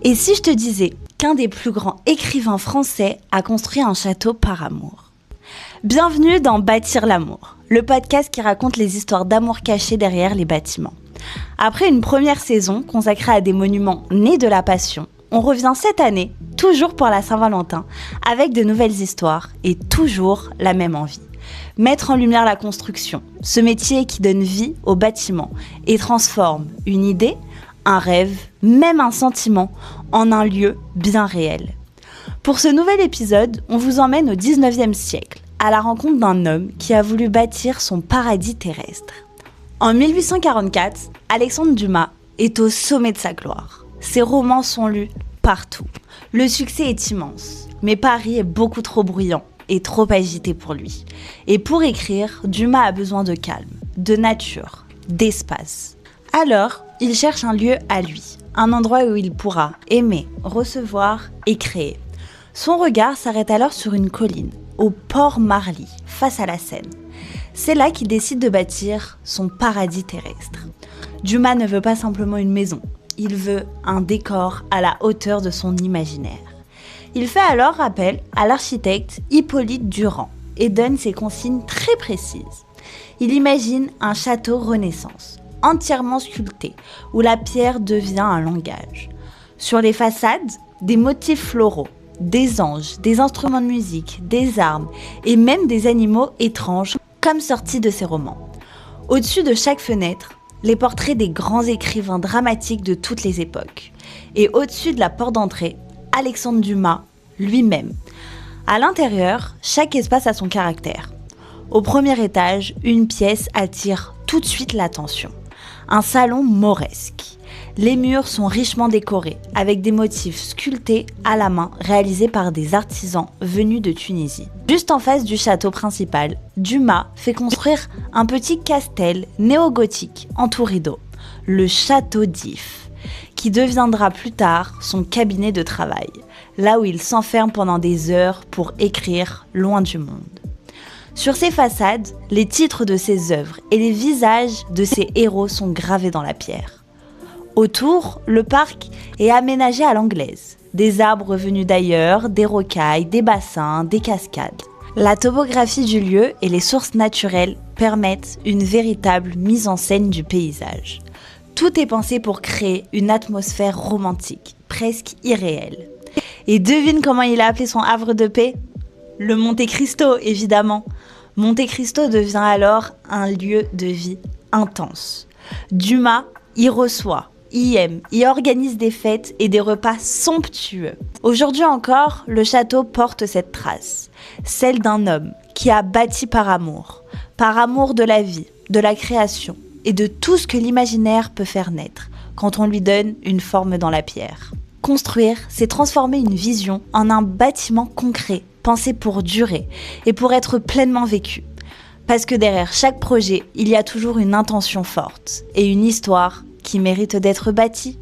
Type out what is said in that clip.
Et si je te disais qu'un des plus grands écrivains français a construit un château par amour? Bienvenue dans Bâtir l'amour, le podcast qui raconte les histoires d'amour cachées derrière les bâtiments. Après une première saison consacrée à des monuments nés de la passion, on revient cette année, toujours pour la Saint-Valentin, avec de nouvelles histoires et toujours la même envie. Mettre en lumière la construction, ce métier qui donne vie au bâtiment et transforme une idée, un rêve, même un sentiment, en un lieu bien réel. Pour ce nouvel épisode, on vous emmène au 19e siècle, à la rencontre d'un homme qui a voulu bâtir son paradis terrestre. En 1844, Alexandre Dumas est au sommet de sa gloire. Ses romans sont lus partout. Le succès est immense, mais Paris est beaucoup trop bruyant et trop agité pour lui. Et pour écrire, Dumas a besoin de calme, de nature, d'espace. Alors, il cherche un lieu à lui, un endroit où il pourra aimer, recevoir et créer. Son regard s'arrête alors sur une colline, au port Marly, face à la Seine. C'est là qu'il décide de bâtir son paradis terrestre. Dumas ne veut pas simplement une maison, il veut un décor à la hauteur de son imaginaire. Il fait alors appel à l'architecte Hippolyte Durand et donne ses consignes très précises. Il imagine un château Renaissance, entièrement sculpté, où la pierre devient un langage. Sur les façades, des motifs floraux, des anges, des instruments de musique, des armes et même des animaux étranges comme sortis de ses romans. Au-dessus de chaque fenêtre, les portraits des grands écrivains dramatiques de toutes les époques. Et au-dessus de la porte d'entrée, Alexandre Dumas lui-même. À l'intérieur, chaque espace a son caractère. Au premier étage, une pièce attire tout de suite l'attention. Un salon mauresque. Les murs sont richement décorés, avec des motifs sculptés à la main réalisés par des artisans venus de Tunisie. Juste en face du château principal, Dumas fait construire un petit castel néo-gothique en tout rideau, le château d'If, qui deviendra plus tard son cabinet de travail, là où il s'enferme pendant des heures pour écrire loin du monde. Sur ses façades, les titres de ses œuvres et les visages de ses héros sont gravés dans la pierre. Autour, le parc est aménagé à l'anglaise. Des arbres venus d'ailleurs, des rocailles, des bassins, des cascades. La topographie du lieu et les sources naturelles permettent une véritable mise en scène du paysage. Tout est pensé pour créer une atmosphère romantique, presque irréelle. Et devine comment il a appelé son havre de paix ? Le Monte Cristo, évidemment. Monte Cristo devient alors un lieu de vie intense. Dumas y reçoit, y aime, y organise des fêtes et des repas somptueux. Aujourd'hui encore, le château porte cette trace, celle d'un homme qui a bâti par amour de la vie, de la création et de tout ce que l'imaginaire peut faire naître quand on lui donne une forme dans la pierre. Construire, c'est transformer une vision en un bâtiment concret, pensé pour durer et pour être pleinement vécu. Parce que derrière chaque projet, il y a toujours une intention forte et une histoire qui mérite d'être bâtie.